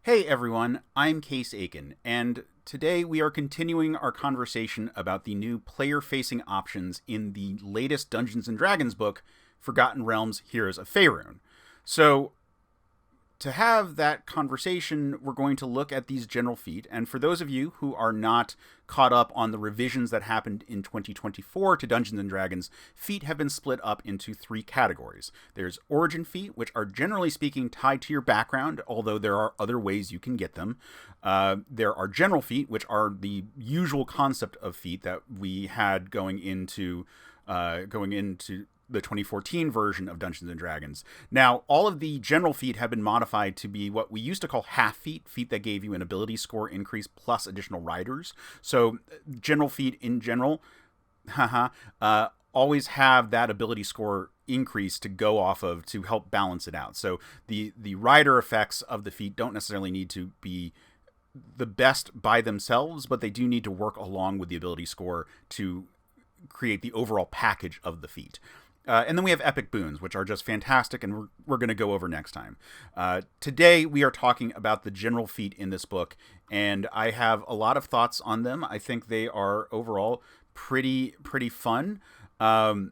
Hey everyone, I'm Case Aiken, and today we are continuing our conversation about the new player-facing options in the latest Dungeons & Dragons book, Forgotten Realms: Heroes of Faerûn. So, to have that conversation, we're going to look at these general feat. And for those of you who are not caught up on the revisions that happened in 2024 to Dungeons and Dragons, feat have been split up into three categories. There's Origin Feat, which are generally speaking tied to your background, although there are other ways you can get them. There are General Feat, which are the usual concept of feat that we had going into the 2014 version of Dungeons and Dragons. Now, all of the general feat have been modified to be what we used to call half feat that gave you an ability score increase plus additional riders. So, general feat in general, always have that ability score increase to go off of to help balance it out. So, the rider effects of the feat don't necessarily need to be the best by themselves, but they do need to work along with the ability score to create the overall package of the feat. And then we have epic boons, which are just fantastic, and we're going to go over next time. Today, we are talking about the general feat in this book, and I have a lot of thoughts on them. I think they are overall pretty fun. And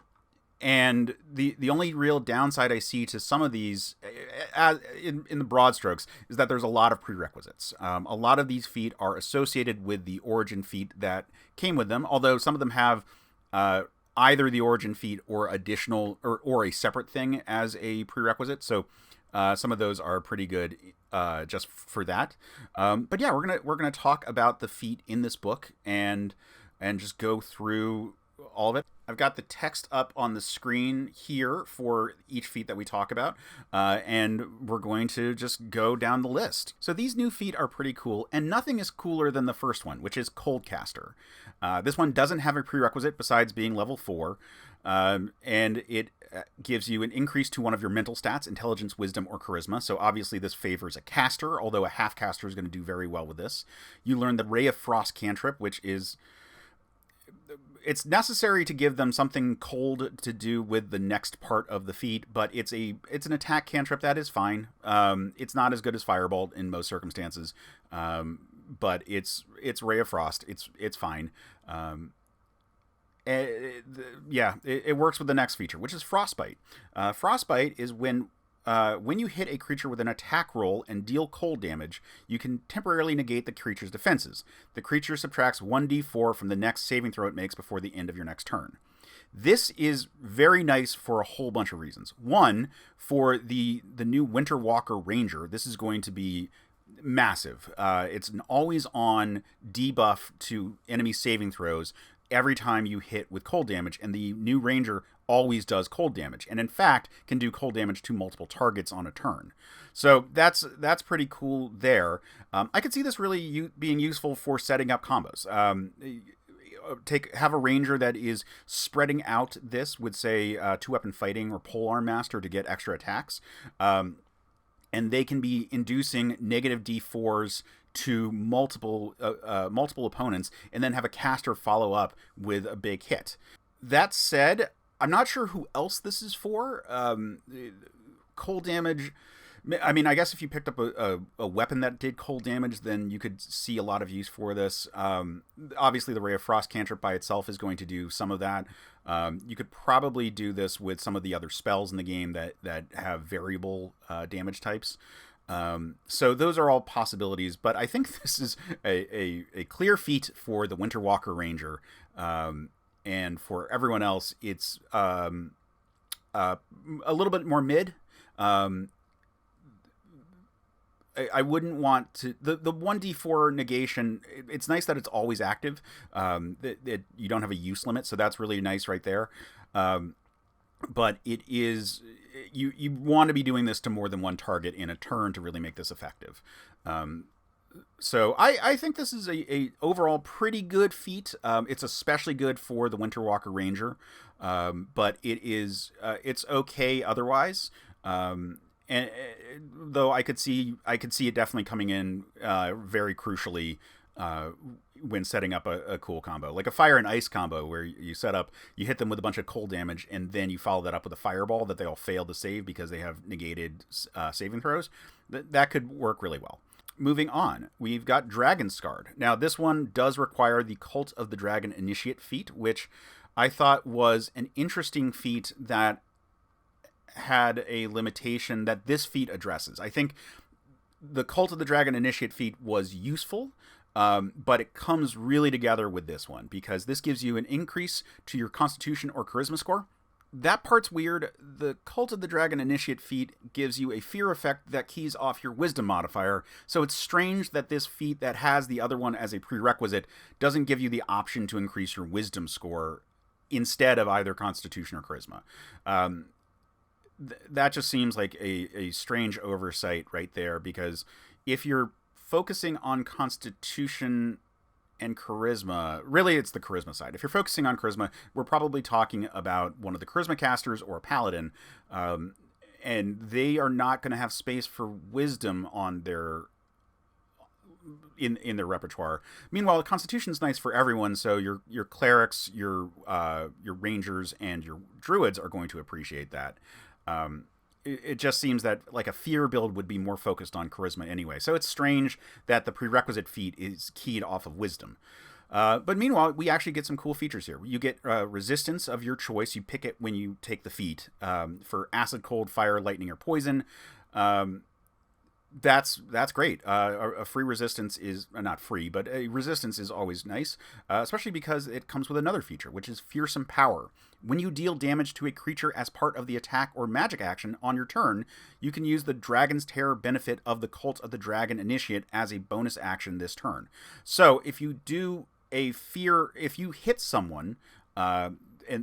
the only real downside I see to some of these, in the broad strokes, is that there's a lot of prerequisites. A lot of these feat are associated with the origin feat that came with them, although some of them have either the origin feat or additional or a separate thing as a prerequisite. So some of those are pretty good just for that. But yeah, we're gonna talk about the feat in this book and just go through all of it. I've got the text up on the screen here for each feat that we talk about, and we're going to just go down the list. So these new feat are pretty cool, and nothing is cooler than the first one, which is Coldcaster. This one doesn't have a prerequisite besides being level 4, and it gives you an increase to one of your mental stats, intelligence, wisdom, or charisma. So obviously this favors a caster, although a half caster is going to do very well with this. You learn the Ray of Frost cantrip, which is... it's necessary to give them something cold to do with the next part of the feat, but it's an attack cantrip that is fine. It's not as good as Firebolt in most circumstances, but it's Ray of Frost. It's fine. It works with the next feature, which is Frostbite. Frostbite is when you hit a creature with an attack roll and deal cold damage, you can temporarily negate the creature's defenses. The creature subtracts 1d4 from the next saving throw it makes before the end of your next turn. This is very nice for a whole bunch of reasons. One, for the new Winter Walker Ranger, this is going to be massive. It's an always-on debuff to enemy saving throws every time you hit with cold damage, and the new Ranger always does cold damage, and in fact can do cold damage to multiple targets on a turn. So that's pretty cool there. I could see this really being useful for setting up combos. Have a ranger that is spreading out this with, say, 2-weapon fighting or polearm master to get extra attacks, and they can be inducing negative d4s to multiple opponents, and then have a caster follow up with a big hit. That said, I'm not sure who else this is for. Cold damage, I mean, I guess if you picked up a weapon that did cold damage, then you could see a lot of use for this. Obviously, the Ray of Frost cantrip by itself is going to do some of that. You could probably do this with some of the other spells in the game that have variable damage types. So those are all possibilities, but I think this is a clear feat for the Winter Walker Ranger. And for everyone else, it's a little bit more mid. I wouldn't want to... The 1d4 negation, it's nice that it's always active. You don't have a use limit, so that's really nice right there. But it is... You want to be doing this to more than one target in a turn to really make this effective. So I think this is a overall pretty good feat. It's especially good for the Winter Walker Ranger, but it's okay otherwise. And though I could see it definitely coming in very crucially when setting up a cool combo, like a fire and ice combo, where you hit them with a bunch of cold damage, and then you follow that up with a fireball that they all fail to save because they have negated saving throws. That could work really well. Moving on, we've got Dragonscarred. Now, this one does require the Cult of the Dragon Initiate feat, which I thought was an interesting feat that had a limitation that this feat addresses. I think the Cult of the Dragon Initiate feat was useful, but it comes really together with this one because this gives you an increase to your Constitution or Charisma score. That part's weird. The Cult of the Dragon Initiate feat gives you a fear effect that keys off your Wisdom modifier, so it's strange that this feat that has the other one as a prerequisite doesn't give you the option to increase your Wisdom score instead of either Constitution or Charisma. That just seems like a strange oversight right there, because if you're focusing on Constitution and Charisma, really it's the Charisma side. If you're focusing on Charisma, we're probably talking about one of the Charisma casters or a Paladin, and they are not going to have space for Wisdom on their in their repertoire. Meanwhile, the Constitution's nice for everyone, so your clerics, your rangers, and your druids are going to appreciate that. It just seems that like a fear build would be more focused on Charisma anyway. So it's strange that the prerequisite feat is keyed off of Wisdom. But meanwhile, we actually get some cool features here. You get resistance of your choice. You pick it when you take the feat for acid, cold, fire, lightning, or poison. That's great. A free resistance is not free, but a resistance is always nice, especially because it comes with another feature, which is Fearsome Power. When you deal damage to a creature as part of the attack or magic action on your turn, you can use the Dragon's Terror benefit of the Cult of the Dragon Initiate as a bonus action this turn. So if you do if you hit someone, and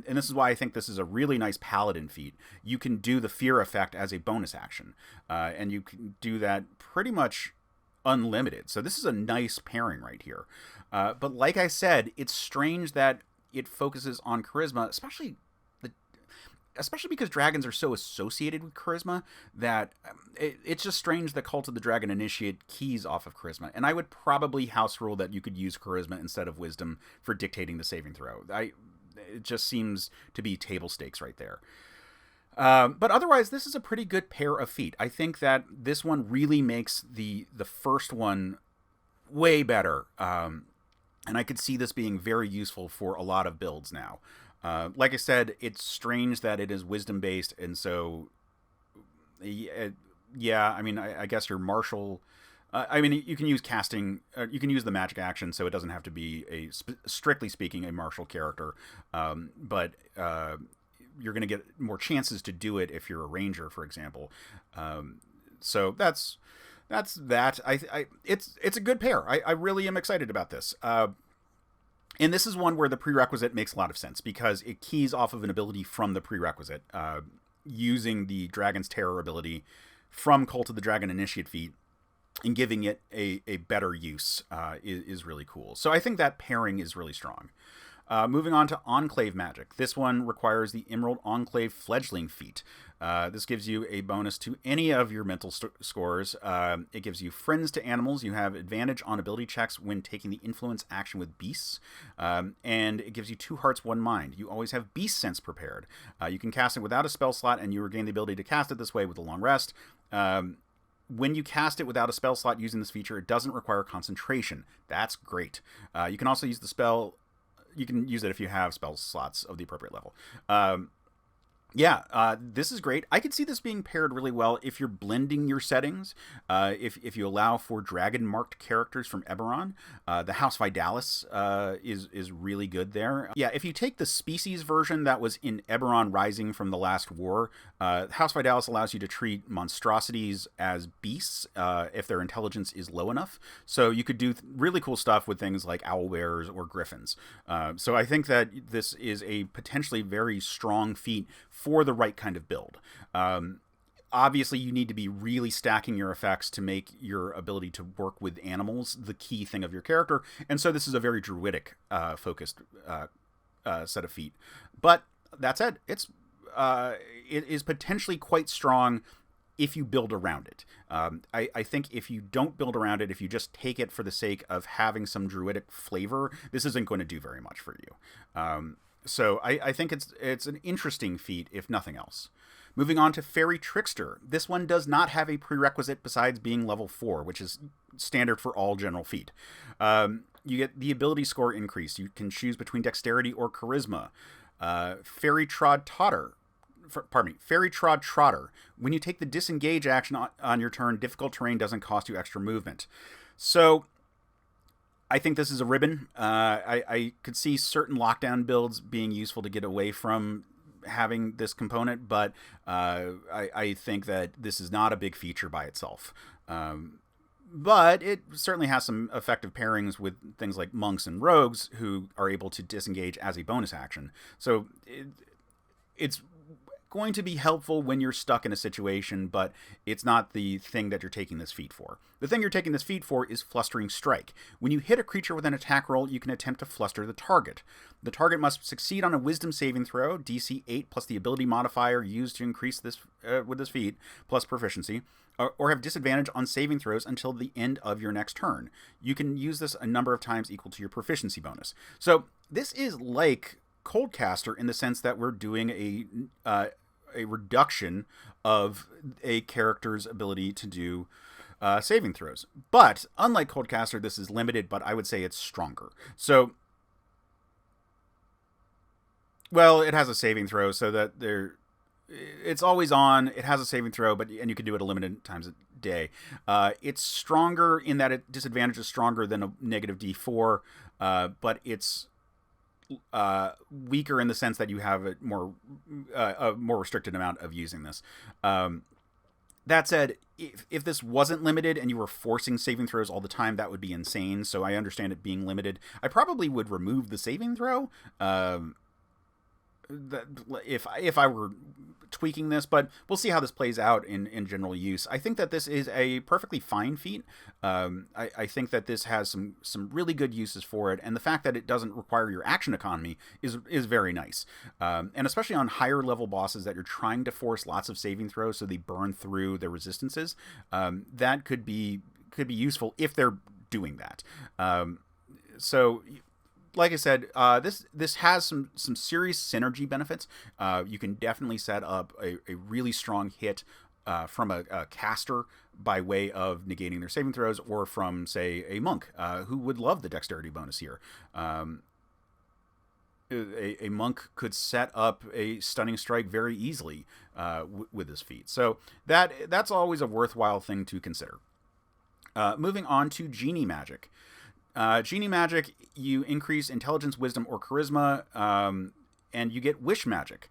this is why I think this is a really nice Paladin feat, you can do the fear effect as a bonus action. And you can do that pretty much unlimited. So this is a nice pairing right here. But like I said, it's strange that it focuses on Charisma, especially because dragons are so associated with Charisma that it's just strange that Cult of the Dragon Initiate keys off of Charisma. And I would probably house rule that you could use Charisma instead of Wisdom for dictating the saving throw. It just seems to be table stakes right there. But otherwise, this is a pretty good pair of feat. I think that this one really makes the first one way better. And I could see this being very useful for a lot of builds now. Like I said, it's strange that it is Wisdom-based, and so, yeah, I mean, I guess your martial... I mean, you can use casting, you can use the magic action, so it doesn't have to be strictly speaking, a martial character. But you're going to get more chances to do it if you're a ranger, for example. So that's that. It's a good pair. I really am excited about this. And this is one where the prerequisite makes a lot of sense because it keys off of an ability from the prerequisite, using the Dragon's Terror ability from Cult of the Dragon Initiate feat and giving it a better use is really cool. So I think that pairing is really strong. Moving on to Enclave Magic. This one requires the Emerald Enclave Fledgling feat. This gives you a bonus to any of your mental scores. It gives you friends to animals. You have advantage on ability checks when taking the influence action with beasts. And it gives you 2 hearts, 1 mind. You always have Beast Sense prepared. You can cast it without a spell slot, and you regain the ability to cast it this way with a long rest. When you cast it without a spell slot using this feature, it doesn't require concentration. That's great. You can also use the spell... You can use it if you have spell slots of the appropriate level. This is great. I could see this being paired really well if you're blending your settings. If you allow for dragon-marked characters from Eberron, the House Vidalis is really good there. Yeah, if you take the species version that was in Eberron Rising from the last war, House Vidalis allows you to treat monstrosities as beasts if their intelligence is low enough. So you could do really cool stuff with things like owlbears or griffins. So I think that this is a potentially very strong feat for the right kind of build. Obviously, you need to be really stacking your effects to make your ability to work with animals the key thing of your character, and so this is a very druidic focused set of feat. But that said, it is potentially quite strong if you build around it. I think if you don't build around it, if you just take it for the sake of having some druidic flavor, this isn't going to do very much for you. So I think it's an interesting feat, if nothing else. Moving on to Fairy Trickster. This one does not have a prerequisite besides being level 4, which is standard for all General Feat. You get the ability score increase. You can choose between Dexterity or Charisma. Fairy Trod Trotter. When you take the disengage action on your turn, difficult terrain doesn't cost you extra movement. So I think this is a ribbon. I could see certain lockdown builds being useful to get away from having this component, but I think that this is not a big feature by itself. But it certainly has some effective pairings with things like monks and rogues who are able to disengage as a bonus action. So it's going to be helpful when you're stuck in a situation, but it's not the thing that you're taking this feat for. The thing you're taking this feat for is Flustering Strike. When you hit a creature with an attack roll, you can attempt to fluster the target. The target must succeed on a Wisdom saving throw, DC 8 plus the ability modifier used to increase this with this feat, plus proficiency, or have disadvantage on saving throws until the end of your next turn. You can use this a number of times equal to your proficiency bonus. So this is like Coldcaster in the sense that we're doing a reduction of a character's ability to do saving throws. But unlike Coldcaster, this is limited, but I would say it's stronger. So, well, it has a saving throw, so that it's always on. It has a saving throw, and you can do it a limited times a day. It's stronger in that disadvantage is stronger than a negative D4, but it's weaker in the sense that you have a more restricted amount of using this. That said, if this wasn't limited and you were forcing saving throws all the time, that would be insane. So I understand it being limited. I probably would remove the saving throw if I were tweaking this, but we'll see how this plays out in general use. I think that this is a perfectly fine feat. I think that this has some really good uses for it, and the fact that it doesn't require your action economy is very nice. And especially on higher level bosses that you're trying to force lots of saving throws so they burn through their resistances, that could be useful if they're doing that. So like I said, this has some serious synergy benefits. You can definitely set up a really strong hit from a caster by way of negating their saving throws, or from, say, a monk who would love the dexterity bonus here. A monk could set up a stunning strike very easily with this feat. So that's always a worthwhile thing to consider. Moving on to Genie Magic. Genie Magic, you increase intelligence, wisdom, or charisma, and you get wish magic.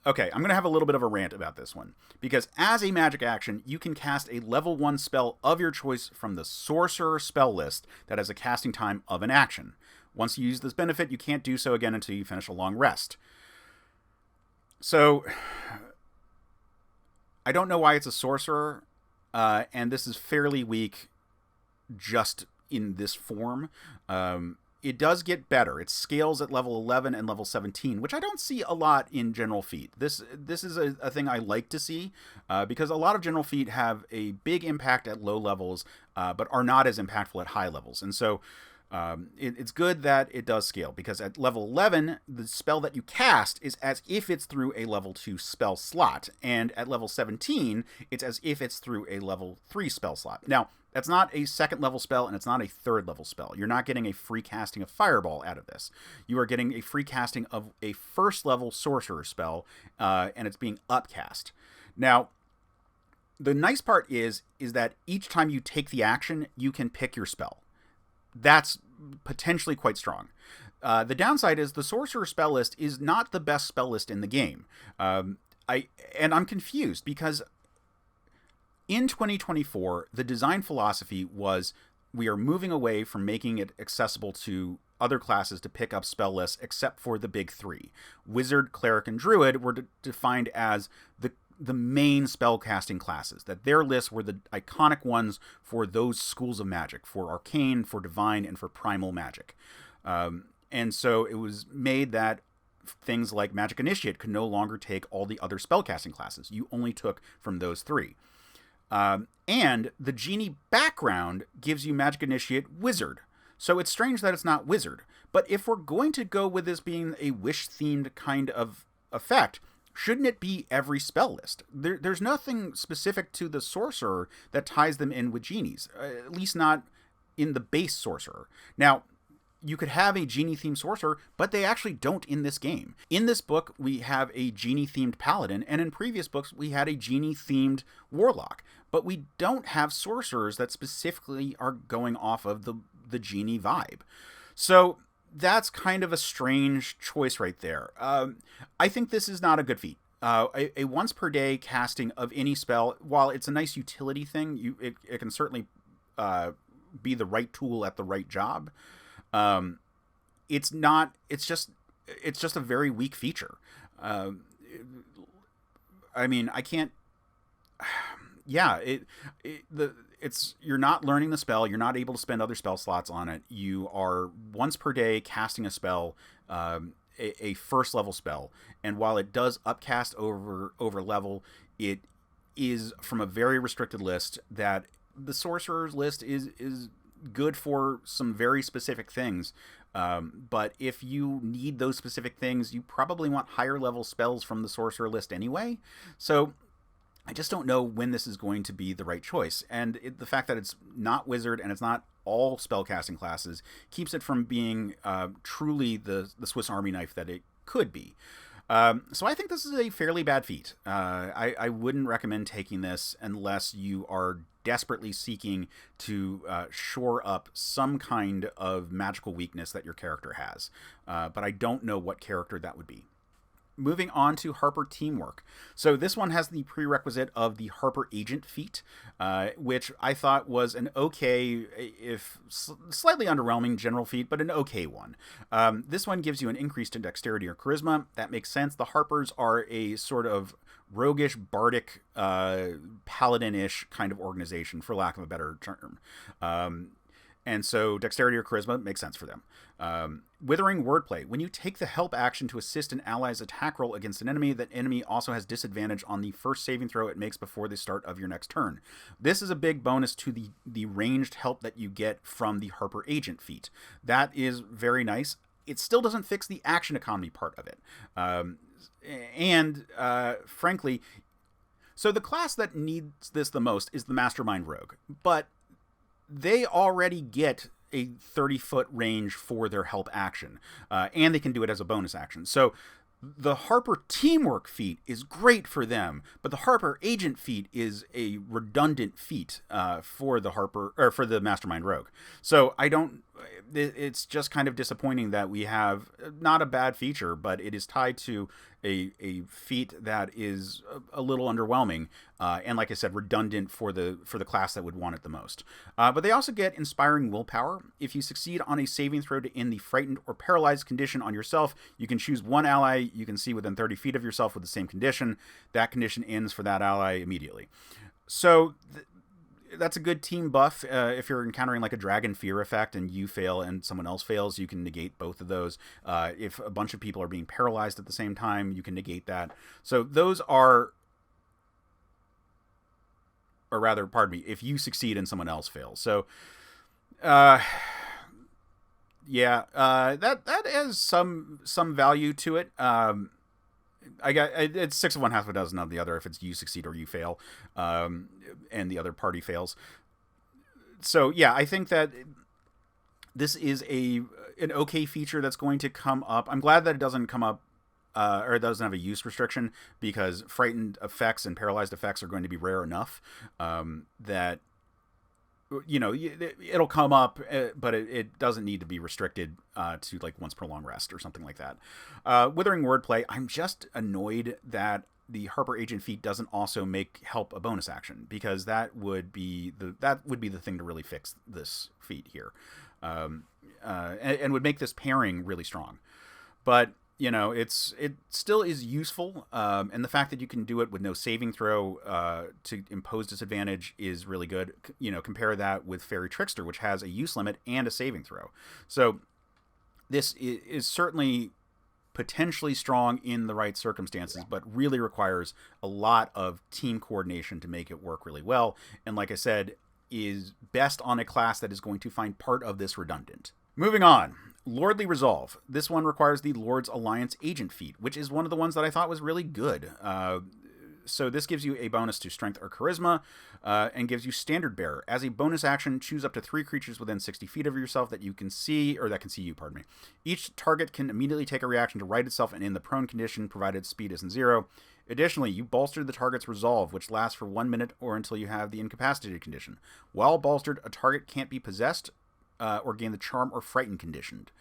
Okay, I'm going to have a little bit of a rant about this one, because as a magic action, you can cast a level 1 spell of your choice from the sorcerer spell list that has a casting time of an action. Once you use this benefit, you can't do so again until you finish a long rest. So, I don't know why it's a sorcerer, and this is fairly weak just in this form. It does get better. It scales at level 11 and level 17, which I don't see a lot in General Feat. This is a thing I like to see, because a lot of General Feat have a big impact at low levels, but are not as impactful at high levels. And so it's good that it does scale, because at level 11, the spell that you cast is as if it's through a level 2 spell slot, and at level 17, it's as if it's through a level 3 spell slot. Now, that's not a second level spell, and it's not a third level spell. You're not getting a free casting of Fireball out of this. You are getting a free casting of a first level sorcerer spell, and it's being upcast. Now, the nice part is that each time you take the action, you can pick your spell. That's potentially quite strong. The downside is the sorcerer spell list is not the best spell list in the game. I'm confused, because in 2024, the design philosophy was we are moving away from making it accessible to other classes to pick up spell lists except for the big three. Wizard, Cleric, and Druid were defined as the main spellcasting classes, that their lists were the iconic ones for those schools of magic, for Arcane, for Divine, and for Primal Magic. And so it was made that things like Magic Initiate could no longer take all the other spellcasting classes. You only took from those three. And the Genie background gives you Magic Initiate Wizard. So it's strange that it's not Wizard. But if we're going to go with this being a wish-themed kind of effect, shouldn't it be every spell list? There's nothing specific to the sorcerer that ties them in with genies, at least not in the base sorcerer. Now, you could have a genie-themed sorcerer, but they actually don't in this game. In this book, we have a genie-themed paladin, and in previous books, we had a genie-themed warlock. But we don't have sorcerers that specifically are going off of the genie vibe. So that's kind of a strange choice right there. I think this is not a good feat. A once per day casting of any spell, while it's a nice utility thing, it can certainly be the right tool at the right job. It's not. It's just a very weak feature. I mean, I can't. Yeah, you're not learning the spell. You're not able to spend other spell slots on it. You are once per day casting a spell, a first level spell, and while it does upcast over level, it is from a very restricted list. That the sorcerer's list is good for some very specific things, but if you need those specific things, you probably want higher level spells from the sorcerer list anyway. So I just don't know when this is going to be the right choice. And the fact that it's not wizard and it's not all spellcasting classes keeps it from being truly the Swiss Army knife that it could be. So I think this is a fairly bad feat. I wouldn't recommend taking this unless you are desperately seeking to shore up some kind of magical weakness that your character has. But I don't know what character that would be. Moving on to Harper Teamwork. So this one has the prerequisite of the Harper Agent feat, which I thought was an okay, if slightly underwhelming general feat, but an okay one. This one gives you an increase to dexterity or charisma. That makes sense. The Harpers are a sort of roguish, bardic, paladin-ish kind of organization, for lack of a better term. And so dexterity or charisma makes sense for them. Withering Wordplay. When you take the help action to assist an ally's attack roll against an enemy, that enemy also has disadvantage on the first saving throw it makes before the start of your next turn. This is a big bonus to the ranged help that you get from the Harper Agent feat. That is very nice. It still doesn't fix the action economy part of it. Frankly, so the class that needs this the most is the Mastermind Rogue. But they already get a 30-foot range for their help action, and they can do it as a bonus action. So the Harper Teamwork feat is great for them, but the Harper Agent feat is a redundant feat for the Mastermind Rogue. So it's just kind of disappointing that we have not a bad feature, but it is tied to a feat that is a little underwhelming, and like I said, redundant for the class that would want it the most. But they also get Inspiring Willpower. If you succeed on a saving throw to end the frightened or paralyzed condition on yourself, you can choose one ally you can see within 30 feet of yourself with the same condition. That condition ends for that ally immediately. So that's a good team buff. If you're encountering like a dragon fear effect and you fail and someone else fails, you can negate both of those. If a bunch of people are being paralyzed at the same time, you can negate that. So those are, or rather, pardon me, if you succeed and someone else fails. So, that has some value to it. It's 6 of one, half a dozen of the other if it's you succeed or you fail, and the other party fails. So yeah, I think that this is an okay feature that's going to come up. I'm glad that it doesn't come up, or it doesn't have a use restriction, because frightened effects and paralyzed effects are going to be rare enough that, you know, it'll come up, but it doesn't need to be restricted to like once per long rest or something like that. Withering Wordplay, I'm just annoyed that the Harper Agent feat doesn't also make help a bonus action, because that would be the thing to really fix this feat here, and would make this pairing really strong. But you know, it still is useful, and the fact that you can do it with no saving throw to impose disadvantage is really good. You know, compare that with Fairy Trickster, which has a use limit and a saving throw. So this is certainly potentially strong in the right circumstances, but really requires a lot of team coordination to make it work really well. And like I said, is best on a class that is going to find part of this redundant. Moving on. Lordly Resolve. This one requires the Lord's Alliance Agent feat, which is one of the ones that I thought was really good. So this gives you a bonus to Strength or Charisma, and gives you Standard Bearer. As a bonus action, choose up to 3 creatures within 60 feet of yourself that you can see, or that can see you, pardon me. Each target can immediately take a reaction to right itself and in the prone condition, provided speed isn't 0. Additionally, you bolster the target's resolve, which lasts for 1 minute or until you have the incapacitated condition. While bolstered, a target can't be possessed or gain the charm or frightened conditioned.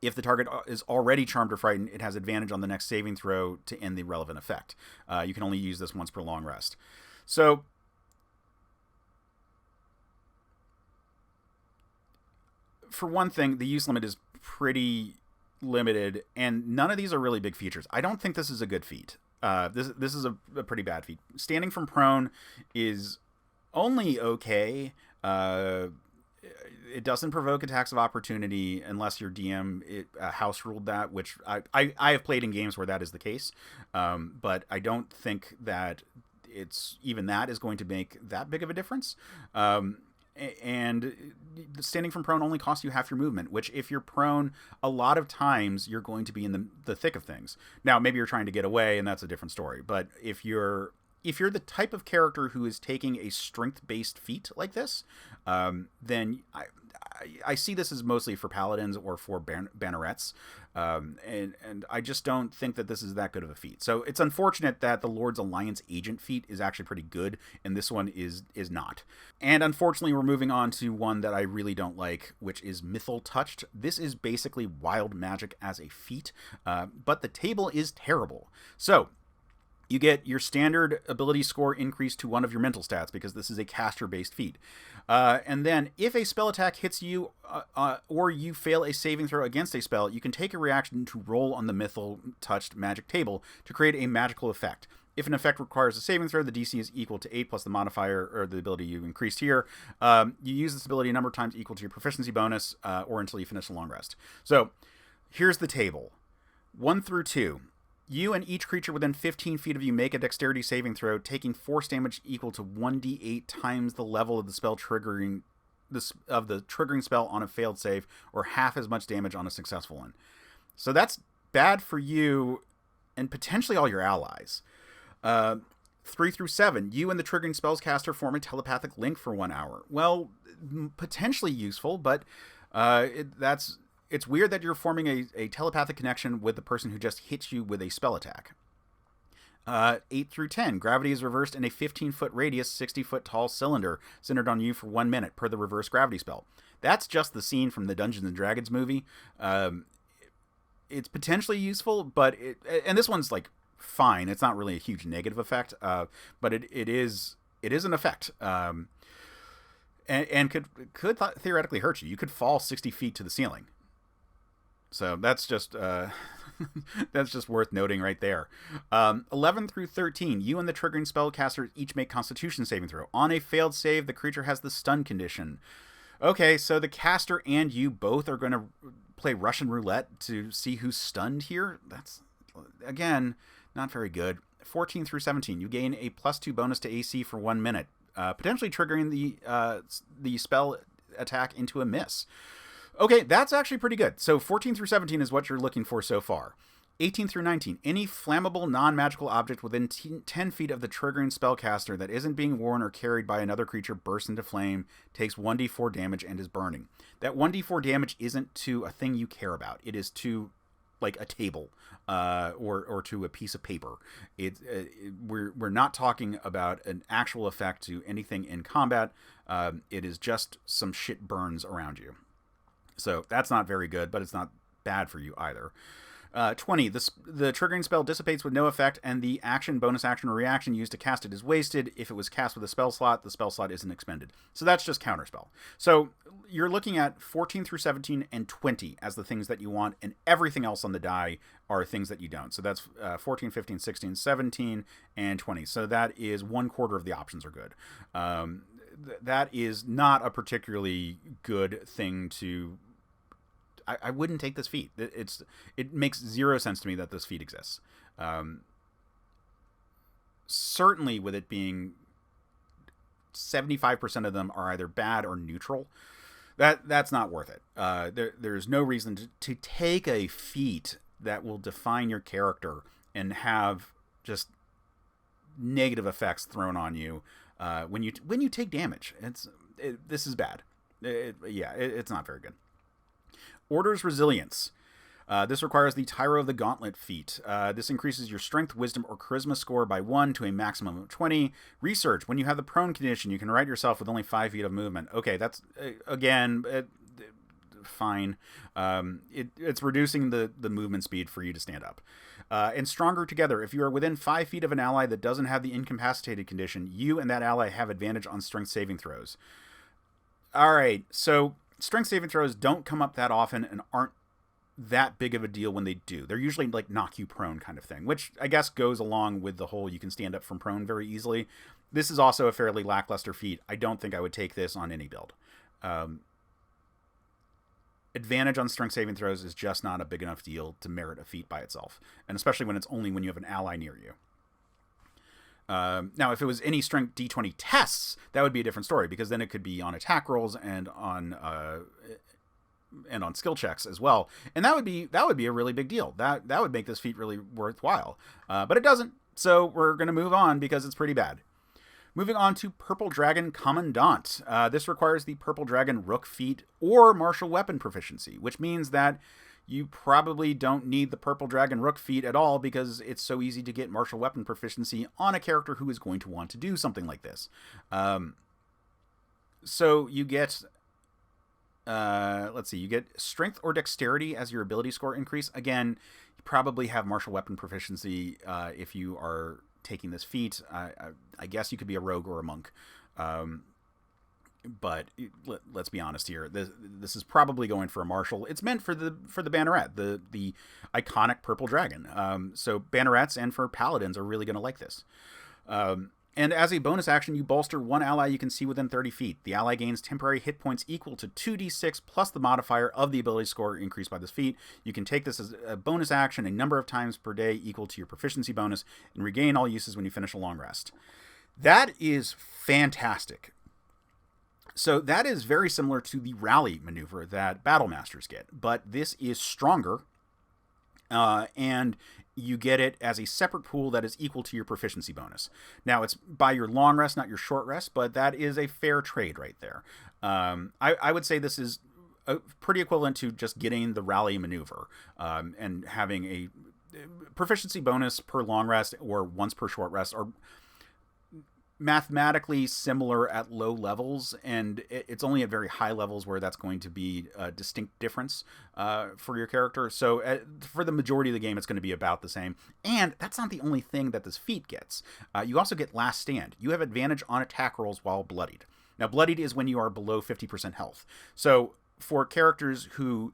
If the target is already charmed or frightened, it has advantage on the next saving throw to end the relevant effect. You can only use this once per long rest. So, for one thing, the use limit is pretty limited, and none of these are really big features. I don't think this is a good feat. This is a pretty bad feat. Standing from prone is only okay. It doesn't provoke attacks of opportunity unless your DM house ruled that, which I have played in games where that is the case. But I don't think that even that is going to make that big of a difference. And standing from prone only costs you half your movement, which if you're prone, a lot of times you're going to be in the thick of things. Now, maybe you're trying to get away, and that's a different story. But if you're the type of character who is taking a strength-based feat like this, then I see this as mostly for paladins or for bannerets, and I just don't think that this is that good of a feat. So it's unfortunate that the Lord's Alliance Agent feat is actually pretty good, and this one is not. And unfortunately, we're moving on to one that I really don't like, which is Mythal Touched. This is basically wild magic as a feat, but the table is terrible. So you get your standard ability score increased to one of your mental stats because this is a caster-based feat. And then if a spell attack hits you or you fail a saving throw against a spell, you can take a reaction to roll on the Mythal Touched magic table to create a magical effect. If an effect requires a saving throw, the DC is equal to 8 plus the modifier or the ability you increased here. You use this ability a number of times equal to your proficiency bonus or until you finish a long rest. So here's the table. 1 through 2. You and each creature within 15 feet of you make a dexterity saving throw, taking force damage equal to 1d8 times the level of the spell triggering spell on a failed save, or half as much damage on a successful one. So that's bad for you and potentially all your allies. 3 through 7. You and the triggering spellcaster form a telepathic link for 1 hour. Well, potentially useful, but it's weird that you're forming a telepathic connection with the person who just hits you with a spell attack. 8 through 10. Gravity is reversed in a 15-foot radius, 60-foot tall cylinder centered on you for 1 minute per the reverse gravity spell. That's just the scene from the Dungeons & Dragons movie. It's potentially useful, but and this one's like fine. It's not really a huge negative effect, but it is an effect. And could theoretically hurt you. You could fall 60 feet to the ceiling. So that's just worth noting right there. 11 through 13. You and the triggering spellcaster each make Constitution saving throw. On a failed save, the creature has the stun condition. Okay, so the caster and you both are going to play Russian roulette to see who's stunned here. That's, again, not very good. 14 through 17. You gain a +2 bonus to AC for 1 minute, potentially triggering the spell attack into a miss. Okay, that's actually pretty good. So 14 through 17 is what you're looking for so far. 18 through 19. Any flammable, non-magical object within 10 feet of the triggering spellcaster that isn't being worn or carried by another creature bursts into flame, takes 1d4 damage, and is burning. That 1d4 damage isn't to a thing you care about. It is to, like, a table or to a piece of paper. We're not talking about an actual effect to anything in combat. It is just some shit burns around you. So that's not very good, but it's not bad for you either. 20. The triggering spell dissipates with no effect, and the action, bonus action, or reaction used to cast it is wasted. If it was cast with a spell slot, the spell slot isn't expended. So that's just counterspell. So you're looking at 14 through 17 and 20 as the things that you want, and everything else on the die are things that you don't. So that's 14, 15, 16, 17, and 20. So that is 1/4 of the options are good. That is not a particularly good thing to... I wouldn't take this feat. It makes zero sense to me that this feat exists. Certainly with it being 75% of them are either bad or neutral. That's not worth it. There's no reason to take a feat that will define your character and have just negative effects thrown on you when you take damage. This is bad. It's not very good. Order's Resilience. This requires the Tyro of the Gauntlet feat. This increases your Strength, Wisdom, or Charisma score by 1 to a maximum of 20. Research. When you have the prone condition, you can right yourself with only 5 feet of movement. Okay, that's, again, fine. It's reducing the movement speed for you to stand up. And Stronger Together. If you are within 5 feet of an ally that doesn't have the incapacitated condition, you and that ally have advantage on strength saving throws. All right, so strength saving throws don't come up that often and aren't that big of a deal when they do. They're usually like knock you prone kind of thing, which I guess goes along with the whole you can stand up from prone very easily. This is also a fairly lackluster feat. I don't think I would take this on any build. Advantage on strength saving throws is just not a big enough deal to merit a feat by itself, and especially when it's only when you have an ally near you. Now, if it was any strength D20 tests, that would be a different story, because then it could be on attack rolls and on skill checks as well, and that would be a really big deal. That would make this feat really worthwhile, but it doesn't. So we're going to move on because it's pretty bad. Moving on to Purple Dragon Commandant. This requires the Purple Dragon Rook feat or martial weapon proficiency, which means that you probably don't need the Purple Dragon Rook feat at all, because it's so easy to get martial weapon proficiency on a character who is going to want to do something like this. So you get, you get strength or dexterity as your ability score increase. Again, you probably have martial weapon proficiency if you are taking this feat. I guess you could be a rogue or a monk. But let's be honest here. This is probably going for a martial. It's meant for the banneret, the iconic purple dragon. So bannerets and for paladins are really going to like this. And as a bonus action, you bolster one ally you can see within 30 feet. The ally gains temporary hit points equal to 2d6 plus the modifier of the ability score increased by this feat. You can take this as a bonus action a number of times per day equal to your proficiency bonus, and regain all uses when you finish a long rest. That is fantastic. So that is very similar to the rally maneuver that Battle Masters get, but this is stronger, and you get it as a separate pool that is equal to your proficiency bonus. Now, it's by your long rest, not your short rest, but that is a fair trade right there. I would say this is pretty equivalent to just getting the rally maneuver and having a proficiency bonus per long rest or once per short rest, or mathematically similar at low levels, and it's only at very high levels where that's going to be a distinct difference for your character. So for the majority of the game, it's going to be about the same. And that's not the only thing that this feat gets. You also get Last Stand. You have advantage on attack rolls while bloodied. Now, bloodied is when you are below 50% health. So for characters who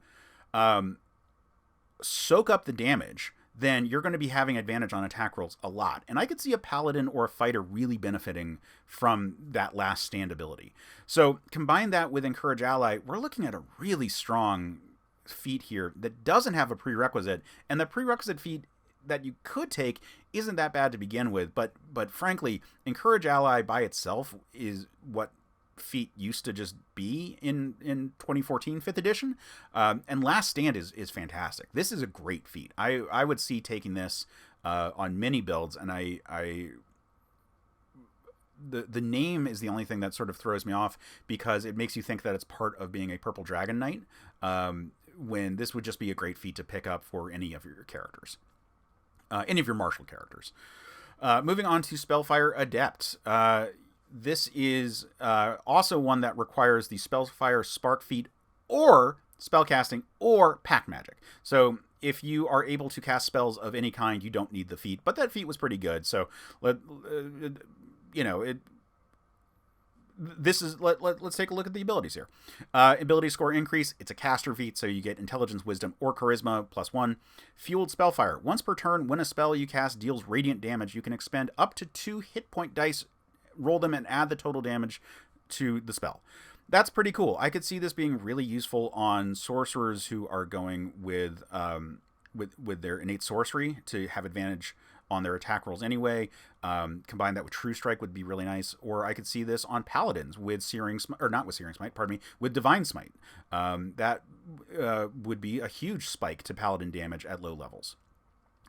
soak up the damage, then you're going to be having advantage on attack rolls a lot. And I could see a paladin or a fighter really benefiting from that Last Stand ability. So combine that with Encourage Ally, we're looking at a really strong feat here that doesn't have a prerequisite. And the prerequisite feat that you could take isn't that bad to begin with. But frankly, Encourage Ally by itself is what feat used to just be in 2014 5th edition, and Last Stand is fantastic. This is a great feat. I would see taking this on many builds, and the name is the only thing that sort of throws me off, because it makes you think that it's part of being a Purple Dragon Knight, when this would just be a great feat to pick up for any of your characters, any of your martial characters. Moving on to Spellfire Adept. This is also one that requires the Spellfire Spark feat or spellcasting or pack magic. So if you are able to cast spells of any kind, you don't need the feat. But that feat was pretty good. So let's take a look at the abilities here. Ability score increase. It's a caster feat, so you get intelligence, wisdom, or charisma +1. Fueled Spellfire. Once per turn, when a spell you cast deals radiant damage, you can expend up to 2 hit point dice, roll them, and add the total damage to the spell. That's pretty cool. I could see this being really useful on sorcerers who are going with their innate sorcery to have advantage on their attack rolls anyway. Combine that with True Strike would be really nice. Or I could see this on Paladins with Searing Smite, or not with Searing Smite, pardon me, with Divine Smite. That would be a huge spike to Paladin damage at low levels.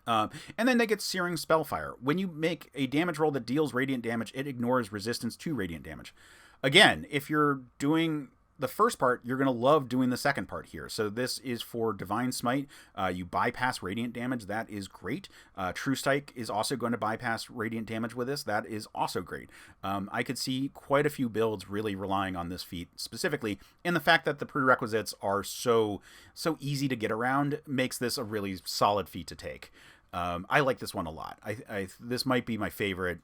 And then they get Searing Spellfire. When you make a damage roll that deals radiant damage, it ignores resistance to radiant damage. Again, if you're doing the first part, you're going to love doing the second part here. So this is for Divine Smite. You bypass radiant damage. That is great. True Strike is also going to bypass radiant damage with this. That is also great. I could see quite a few builds really relying on this feat specifically, and the fact that the prerequisites are so easy to get around makes this a really solid feat to take. I like this one a lot. This might be my favorite.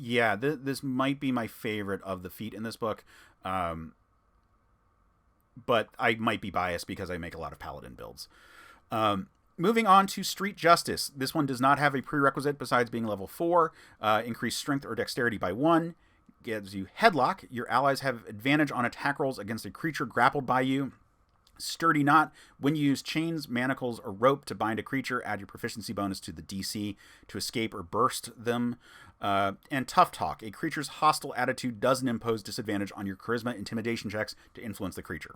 Yeah, this might be my favorite of the feat in this book. But I might be biased because I make a lot of Paladin builds. Moving on to Street Justice. This one does not have a prerequisite besides being level 4. Increase strength or dexterity by 1. Gives you Headlock. Your allies have advantage on attack rolls against a creature grappled by you. Sturdy Knot. When you use chains, manacles, or rope to bind a creature, add your proficiency bonus to the DC to escape or burst them. And Tough Talk. A creature's hostile attitude doesn't impose disadvantage on your charisma intimidation checks to influence the creature.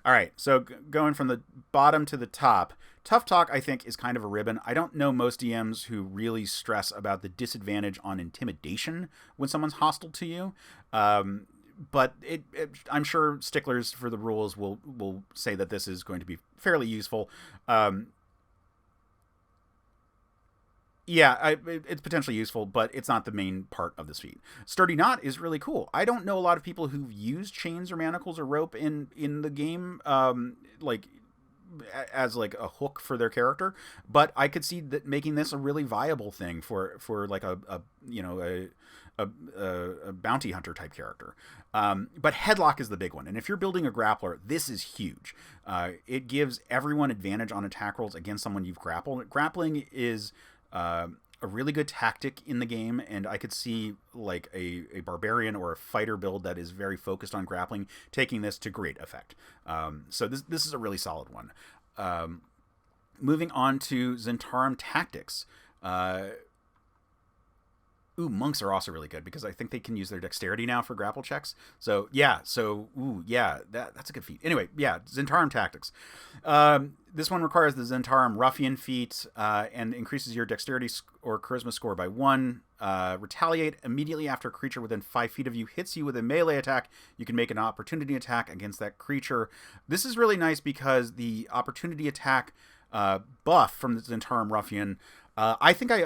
All right, so going from the bottom to the top, Tough Talk, I think, is kind of a ribbon. I don't know most DMs who really stress about the disadvantage on intimidation when someone's hostile to you. But I'm sure sticklers for the rules will say that this is going to be fairly useful. It's potentially useful, but it's not the main part of this feat. Sturdy Knot is really cool. I don't know a lot of people who've used chains or manacles or rope in the game, as like a hook for their character, but I could see that making this a really viable thing for like a bounty hunter type character. But Headlock is the big one. And if you're building a grappler, this is huge. It gives everyone advantage on attack rolls against someone you've grappled. Grappling is a really good tactic in the game, and I could see like a barbarian or a fighter build that is very focused on grappling taking this to great effect. So this is a really solid one. Moving on to Zhentarim Tactics. Monks are also really good because I think they can use their dexterity now for grapple checks. So that's a good feat. Anyway, Zhentarim Tactics. This one requires the Zhentarim Ruffian feat and increases your dexterity or charisma score by 1. Retaliate immediately after a creature within 5 feet of you hits you with a melee attack. You can make an opportunity attack against that creature. This is really nice because the opportunity attack buff from the Zhentarim Ruffian, I think I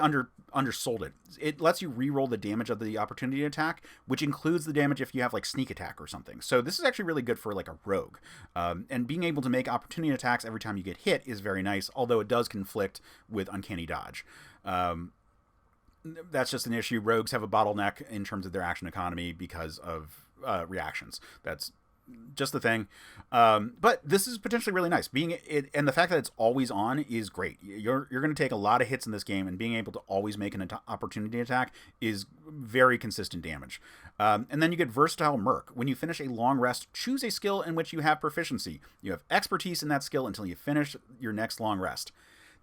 undersold it. It lets you reroll the damage of the opportunity attack, which includes the damage if you have like sneak attack or something. So this is actually really good for like a rogue. And being able to make opportunity attacks every time you get hit is very nice, although it does conflict with uncanny dodge. That's just an issue. Rogues have a bottleneck in terms of their action economy because of reactions. That's just the thing. But this is potentially really nice. And the fact that it's always on is great. You're going to take a lot of hits in this game, and being able to always make an opportunity attack is very consistent damage. And then you get Versatile Merc. When you finish a long rest, choose a skill in which you have proficiency. You have expertise in that skill until you finish your next long rest.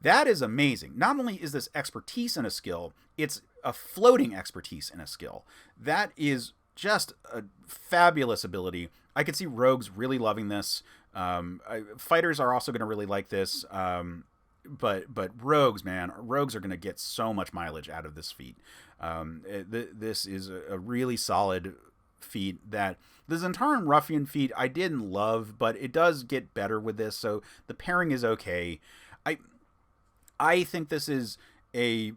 That is amazing. Not only is this expertise in a skill, it's a floating expertise in a skill. That is just a fabulous ability. I could see rogues really loving this. Fighters are also going to really like this. But rogues, man, rogues are going to get so much mileage out of this feat. This is a really solid feat. That the Zhentarim Ruffian feat I didn't love, but it does get better with this, so the pairing is okay. I think this is a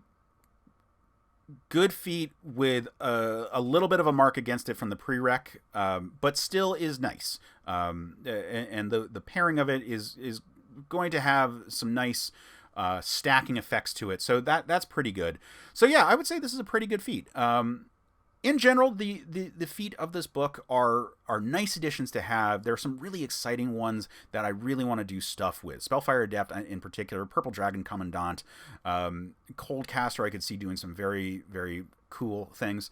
good feat with a little bit of a mark against it from the prereq, but still is nice. And the pairing of it is going to have some nice stacking effects to it. So that's pretty good. So yeah, I would say this is a pretty good feat. In general, the feat of this book are nice additions to have. There are some really exciting ones that I really want to do stuff with. Spellfire Adept in particular, Purple Dragon Commandant, Coldcaster I could see doing some very, very cool things.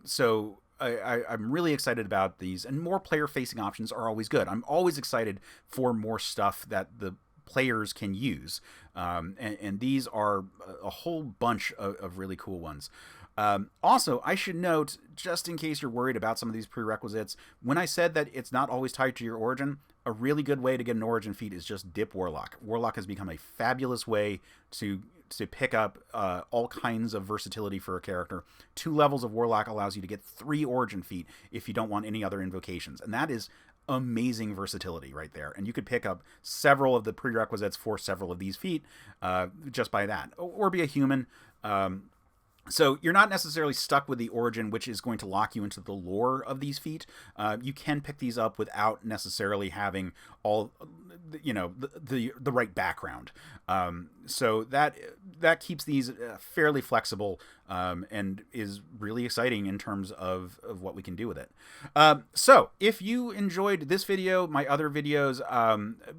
So I'm really excited about these, and more player-facing options are always good. I'm always excited for more stuff that the players can use. And these are a whole bunch of really cool ones. Also, I should note, just in case you're worried about some of these prerequisites, when I said that it's not always tied to your origin, a really good way to get an origin feat is just dip Warlock. Warlock has become a fabulous way to pick up all kinds of versatility for a character. 2 levels of Warlock allows you to get 3 origin feat if you don't want any other invocations. And that is amazing versatility right there. And you could pick up several of the prerequisites for several of these feat just by that. Or be a human. So you're not necessarily stuck with the origin, which is going to lock you into the lore of these feat. You can pick these up without necessarily having all, the right background. So that keeps these fairly flexible and is really exciting in terms of what we can do with it. So if you enjoyed this video, my other videos,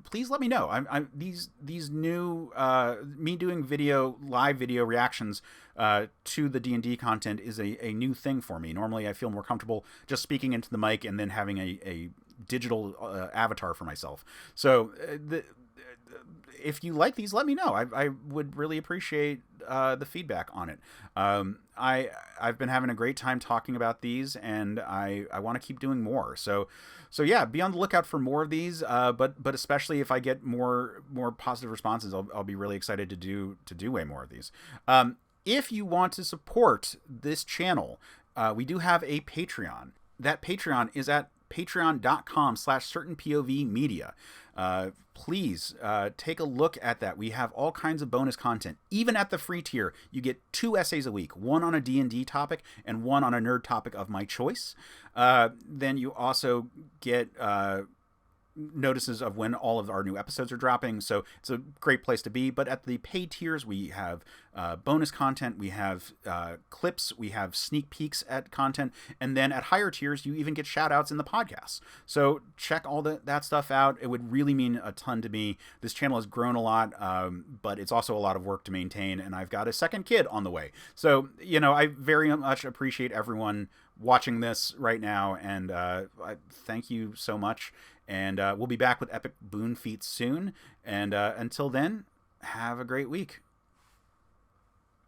please let me know. These new me doing live video reactions to the D&D content is a new thing for me. Normally I feel more comfortable just speaking into the mic and then having a digital avatar for myself. So if you like these, let me know. I would really appreciate the feedback on it. I've been having a great time talking about these, and I want to keep doing more. So yeah, be on the lookout for more of these. But especially if I get more positive responses, I'll be really excited to do way more of these. If you want to support this channel, we do have a Patreon. That Patreon is at patreon.com/certainpovmedia. Please take a look at that. We have all kinds of bonus content. Even at the free tier, you get 2 essays a week, one on a D&D topic and one on a nerd topic of my choice. Then you also get notices of when all of our new episodes are dropping, so it's a great place to be. But at the paid tiers, we have bonus content, we have clips, we have sneak peeks at content, and then at higher tiers, you even get shout outs in the podcast. So check all that stuff out. It would really mean a ton to me. This channel has grown a lot, but it's also a lot of work to maintain, and I've got a second kid on the way. So, I very much appreciate everyone watching this right now, and I thank you so much. And we'll be back with epic boon feats soon. And until then, have a great week.